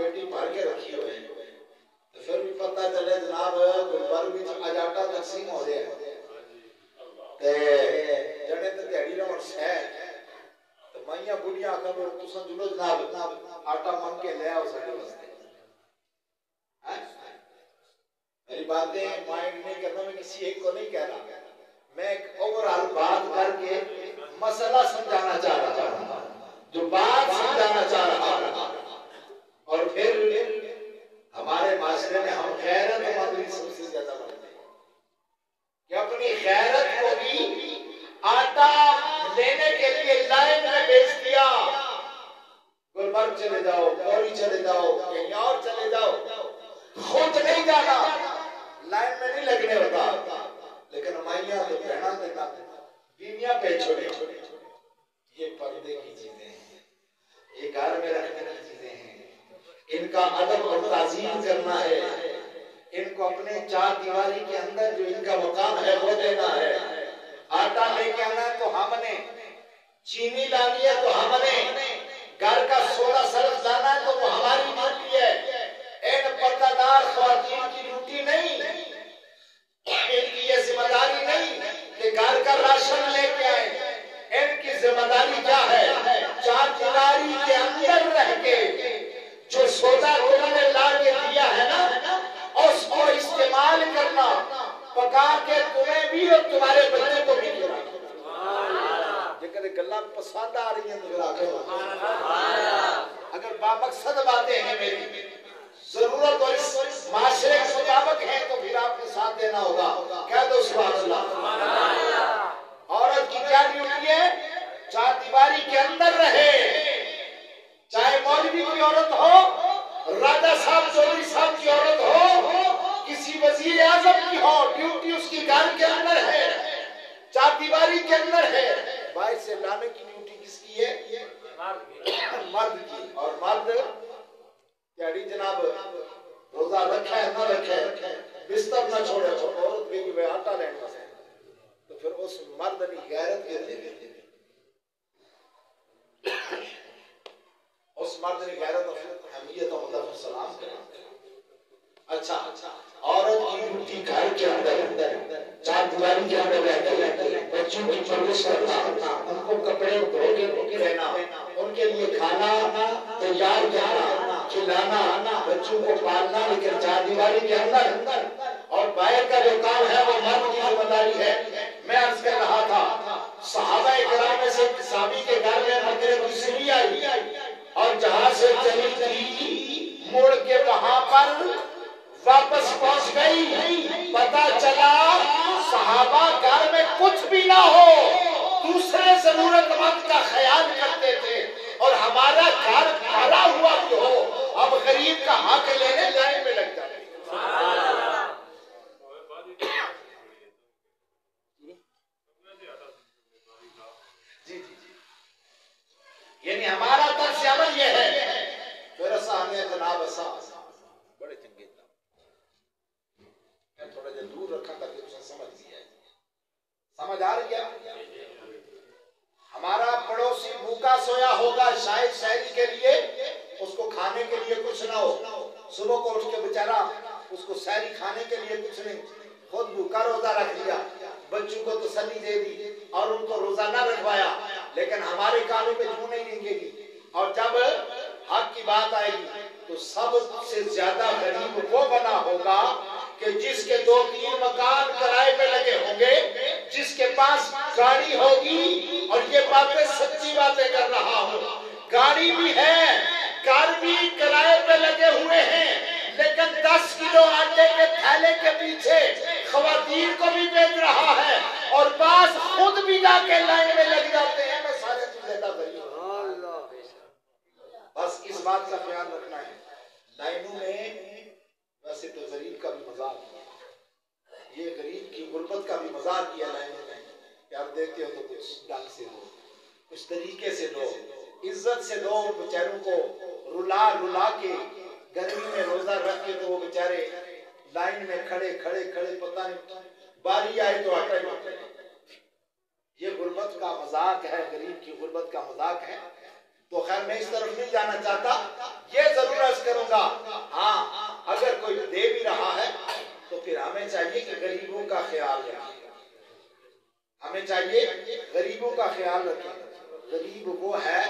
پیٹی بھر کے رکھی ہوئی تو پھر بھی پتہ چلے جناب گلبرگ وچ اج آٹا تقسیم ہو رہا ہے تے جڑے تے دیہڑی رہن شہر تے مائیاں بڑھیاں آکھن تساں جلو جناب آٹا منگ کے لے آؤ ساڈے واسطے. میری باتیں مائنڈ نہیں کرنا, میں کسی ایک کو نہیں کہہ رہا, میں ایک اوورآل بات کر کے مسئلہ سمجھانا چاہ رہا تھا, جو بات سمجھانا چاہ رہا تھا. اور پھر ہمارے معاشرے میں ہم غیرت مند سب سے زیادہ بنتے ہیں کہ اپنی غیرت کو بھی آٹا لینے کے لیے لائن میں بیچ دیا. گلبرگ چلے جاؤ, گوری چلے جاؤ, کہیں اور چلے جاؤ, خود نہیں جانا, لائن میں نہیں لگنے ہوتا, لیکن مائیاں تو بہنا دینا بیویاں پہ چھوڑے. یہ پردے کی چیزیں ہیں, یہ گھر میں رکھنے کی چیزیں ہیں, ان کا ادب اور تعظیم کرنا ہے, ان کو اپنے چار دیواری کے اندر جو ان کا مقام ہے وہ دینا ہے. آٹا لے کے آنا ہے تو ہم نے, چینی لانی ہے تو ہم نے, گھر کا سودا سرف لانا ہے تو وہ ہماری ڈیوٹی ہے. ان پردہ دار خواتین کی ڈیوٹی نہیں, ان کی یہ ذمہ داری نہیں کہ گھر کا راشن لے کے آئے. ان کی ذمہ داری کیا ہے؟ چار دیواری کے اندر رہ کے جو سودا تم نے لا کے دیا ہے نا, اس کو استعمال کرنا, پکا کے تمہیں بھی اور تمہارے بچے کو بھی کھلانا. جیسے گلاں پسند آ رہی ہیں تو اگر بامقصد باتیں ہیں میری, ضرورت اور اس معاشرے کے مطابق ہے تو پھر آپ نے ساتھ دینا ہوگا. کہہ دو سبحان اللہ. عورت کی کیا ڈیوٹی ہے؟ چار دیواری کے اندر رہے, چاہے مولوی کی عورت ہو, راجہ صاحب چودھری صاحب کی عورت ہو, کسی وزیر اعظم کی ہو, ڈیوٹی اس کی گھر کے اندر ہے, چار دیواری کے اندر ہے. باہر سے لانے کی ڈیوٹی کس کی ہے؟ مرد کی. اور مرد یعنی جناب روزہ رکھا ہے نہ رکھے, بستر نہ چھوڑے, عورت بھی جو آٹا لینا ہے تو پھر اس مرد نے غیرت کے دے, اس مرد نے غیرت اور حمیت اور مدد و سلام کرنا. اچھا, عورت کی ڈیوٹی گھر کے اندر چار دیواری کے اندر رہتے, بچوں کی پرورش کرنا, ان کو کپڑے دھو کے دینا, ان کے لیے کھانا تیار کرنا, کھلانا, بچوں کو پالنا, لیکن چار دیواری کے اندر. اور باہر کا جو کام ہے وہ مرد کی ذمہ داری ہے. میں عرض کر رہا تھا, صحابہ کرام میں سے ایک صحابی کے گھر میں مکر کی سلی آئی اور جہاں سے چلی تھی مڑ کے وہاں پر واپس پہنچ گئی. پتہ چلا صحابہ گھر میں کچھ بھی نہ ہو, دوسرے ضرورت مند کا خیال کرتے تھے, اور ہمارا گھر بھرا ہوا بھی ہو, اب غریب کا حق لینے لائن میں لگ جاتے. یعنی ہمارا طرز عمل یہ ہے. پھر ایسا ہمیں جناب ایسا بڑے چنگے میں تھوڑا جا دور رکھا تھا کہ اسے سمجھ دیا. سمجھ آ رہی ہے؟ ہمارا پڑوسی بھوکا سویا ہوگا شاید شاعری کے لیے, اس کو کھانے کے لیے کچھ نہ ہو, صبح کو اٹھ کے بیچارہ اس کو سحری کھانے کے لیے کچھ نہیں, خود بھوکا روزہ رکھ لیا, بچوں کو تسلی دے دی اور ان کو روزہ نہ رکھوایا. لیکن ہمارے کانوں پہ جوں نہیں رنگے گی, اور جب حق کی بات آئے گی تو سب سے زیادہ غریب وہ بنا ہوگا کہ جس کے 2-3 مکان کرائے پہ لگے ہوں گے, جس کے پاس گاڑی ہوگی, اور یہ باتیں سچی باتیں کر رہا ہوں, گاڑی بھی ہے, گھر بھی کرائے پہ لگے ہوئے ہیں, لیکن 10 کلو آٹے کے تھیلے کے پیچھے خواتین کو بھی بیچ رہا ہے, اور بعض خود بھی جا کے لائن میں لگ جاتے ہیں. میں سارے چیزیں دا کری ہوں, بس اس بات کا خیال رکھنا ہے. لائنوں میں ویسے تو غریب کا بھی مزاق کیا, یہ غریب کی غربت کا بھی مزاق کیا لائنوں میں. یار دیتے ہو تو کچھ ڈھنگ سے دو, کچھ طریقے سے دو, عزت سے دو. بیچاروں کو رلا کے گرمی میں روزہ رکھ کے تو وہ بیچارے لائن میں کھڑے پتہ نہیں باری آئی تو آٹا ہی آٹا. یہ غربت کا مذاق ہے, غریب کی غربت کا مذاق ہے. تو خیر میں اس طرف نہیں جانا چاہتا، یہ ضرور عرض کروں گا ہاں اگر کوئی دے بھی رہا ہے تو پھر ہمیں چاہیے کہ غریبوں کا خیال رکھیں، ہمیں چاہیے غریبوں کا خیال رکھیں۔ غریب وہ ہے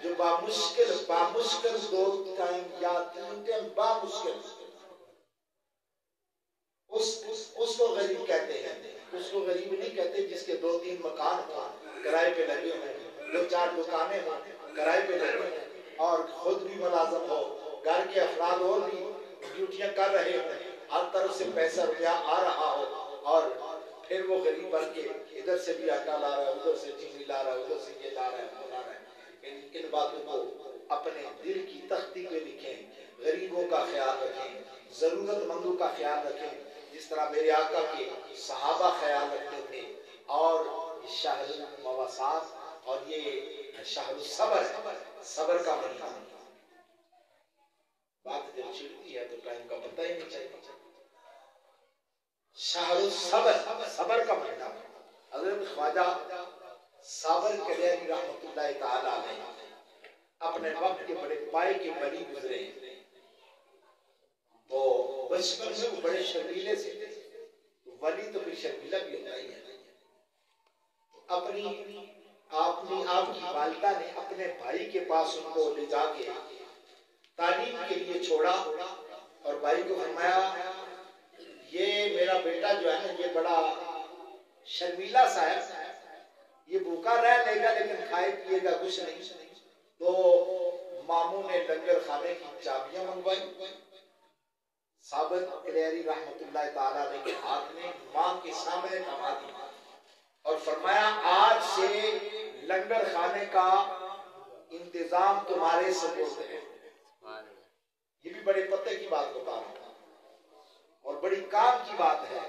جو بامشکل دو ٹائم یا تین ٹائم بامشکل اس کو غریب کہتے ہیں۔ اس کو غریب نہیں کہتے جس کے 2-3 مکان ہوں کرائے پہ لگے ہوں، 2-4 دکانیں ہوں کرائے پہ لگے ہوں، اور خود بھی ملازم ہو، گھر کے افراد اور بھی ڈیوٹیاں کر رہے ہوں، ہر طرف سے پیسہ روپیہ آ رہا ہو، اور پھر وہ غریب بن کے ادھر سے بھی آٹا لا رہا ہے، ادھر سے چینی لا رہا ہے، ادھر سے یہ لا رہا ہے، وہ لا رہا ہے۔ ان باتوں کو اپنے دل کی تختی پہ لکھیں، غریبوں کا خیال رکھیں، ضرورت مندوں کا خیال رکھیں، جس طرح میرے آقا کے صحابہ خیال رکھتے تھے۔ اور یہ شہر المواسات اور یہ شہر الصبر ہے، صبر کا مہینہ۔ بات جب چھڑتی ہے تو ٹائم کا پتہ ہی نہیں چلتا۔ شہر الصبر، صبر کا مہینہ۔ حضرت خواجہ صابر کلیانی رحمۃ اللہ تعالی علیہ اپنے وقت کے بڑے پائے کے ولی گزرے، تو بچپن میں وہ بڑے شرمیلے سے تھے، ولی تو پھر شرمیلہ بھی ہوتا ہی ہے۔ آپ کی والدہ نے اپنے بھائی کے پاس ان کو لے جا کے تعلیم کے لیے چھوڑا، اور بھائی کو فرمایا یہ میرا بیٹا جو ہے نا یہ بڑا شرمیلا سا ہے، یہ بھوکا رہ لے گا لیکن کھائے پیے گا کچھ نہیں۔ تو ماموں نے لنگر خانے کی چابیاں منگوائی، صابر کلیری رحمت اللہ تعالیٰ علیہ کے ہاتھ میں ماں کے سامنے تھما دی، اور فرمایا آج سے لنگر خانے کا انتظام تمہارے سپرد ہے۔ یہ بھی بڑے پتے کی بات بتا رہا ہوں، اور بڑی کام کی بات ہے،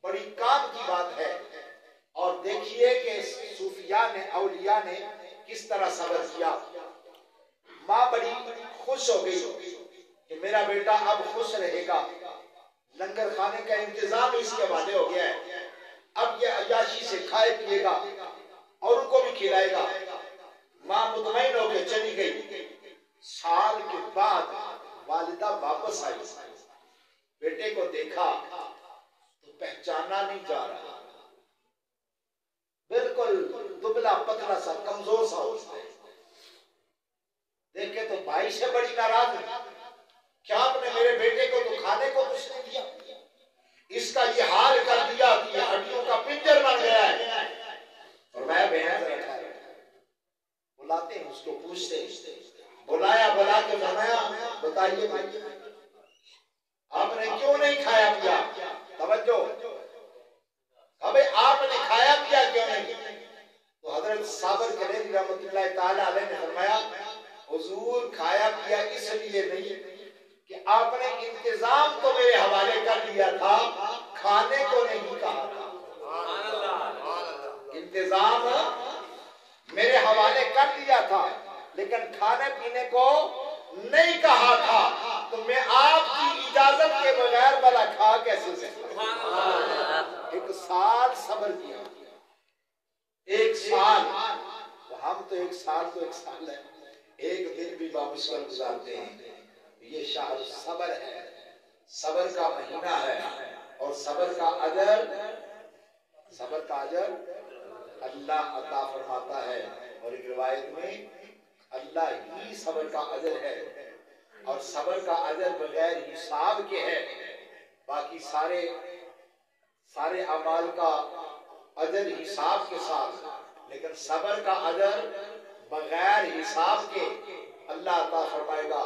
بڑی کام کی بات ہے۔ اور دیکھیے کہ صوفیاء نے، اولیاء نے کس طرح صبر کیا۔ ماں بڑی خوش ہو گئی کہ میرا بیٹا اب خوش رہے گا، لنگر خانے کا انتظام اس کے حوالے ہو گیا ہے، اب یہ عیاشی سے کھائے پیے گا اور ان کو بھی کھلائے گا۔ ماں مطمئن ہو کے چلی گئی۔ سال کے بعد والدہ واپس آئی، بیٹے کو دیکھا تو پہچانا نہیں جا رہا، بالکل دبلا پتلا سا، کمزور سا ہوتا ہے۔ دیکھے تو بھائی سے بڑی ناراض ہے، کیا آپ نے میرے بیٹے کو تو کھانے کو کچھ نہیں دیا، اس کا یہ حال کر دیا کہ یہ ہڈیوں کا پنجر بن گیا ہے۔ اور میں بہن رکھا ہے، بلاتے ہیں اس کو، پوچھتے ہیں، بلایا، بلا کے فرمایا بتائیے بھائی آپ نے کیوں نہیں کھایا پیا؟ توجہ، ابے آپ نے کھایا پیا کیوں نہیں؟ تو حضرت صابر کلیری رحمت اللہ تعالی علیہ نے فرمایا حضور کھایا پیا اس لیے نہیں کہ آپ نے انتظام تو میرے حوالے کر دیا تھا، کھانے کو نہیں کہا تھا۔ انتظام میرے حوالے کر دیا تھا لیکن کھانے پینے کو نہیں کہا تھا، تو میں آپ کی اجازت کے بغیر بلا کھا کیسے سکتا؟ 1 سال صبر کیا، 1 سال، ہم تو 1 سال تو 1 سال ہے، 1 دن بھی بامشکل گزارتے ہیں۔ یہ شہر صبر ہے، صبر کا مہینہ ہے، اور صبر کا اجر اللہ عطا فرماتا ہے۔ اور ایک روایت میں اللہ ہی صبر کا اجر ہے، اور صبر کا اجر بغیر حساب کے ہے، باقی سارے اعمال کا اجر حساب کے ساتھ، لیکن صبر کا اجر بغیر حساب کے اللہ عطا فرمائے گا۔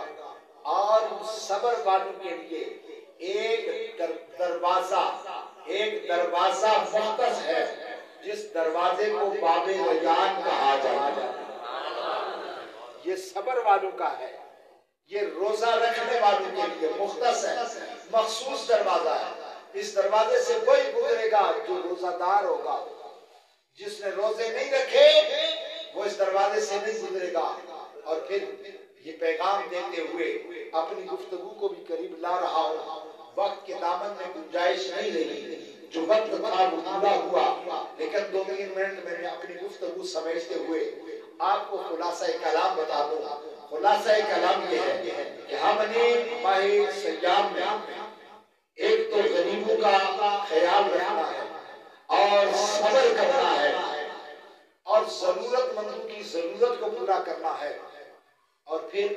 اور صبر والوں کے لیے ایک دروازہ مختص ہے، جس دروازے کو باب ریان کہا جاتا ہے، یہ صبر والوں کا ہے، یہ روزہ رکھنے والوں کے لیے مختص ہے، مخصوص دروازہ ہے۔ اس دروازے سے کوئی گزرے گا جو روزہ دار ہوگا، جس نے روزے نہیں رکھے وہ اس دروازے سے نہیں گزرے گا۔ اور پھر یہ پیغام دیتے ہوئے اپنی گفتگو کو بھی قریب لا رہا ہوں، وقت کے دامن میں گنجائش نہیں رہی، جو وقت تھا وہ پورا ہوا، لیکن 2-3 منٹ میں اپنی گفتگو سمیٹتے ہوئے آپ کو خلاصہ کلام بتا دوں. خلاصہ کلام یہ ہے کہ ہم نے ماہ سیام میں ایک تو غریبوں کا خیال رکھنا ہے اور صبر کرنا ہے اور ضرورت مندوں کی ضرورت کو پورا کرنا ہے اور پھر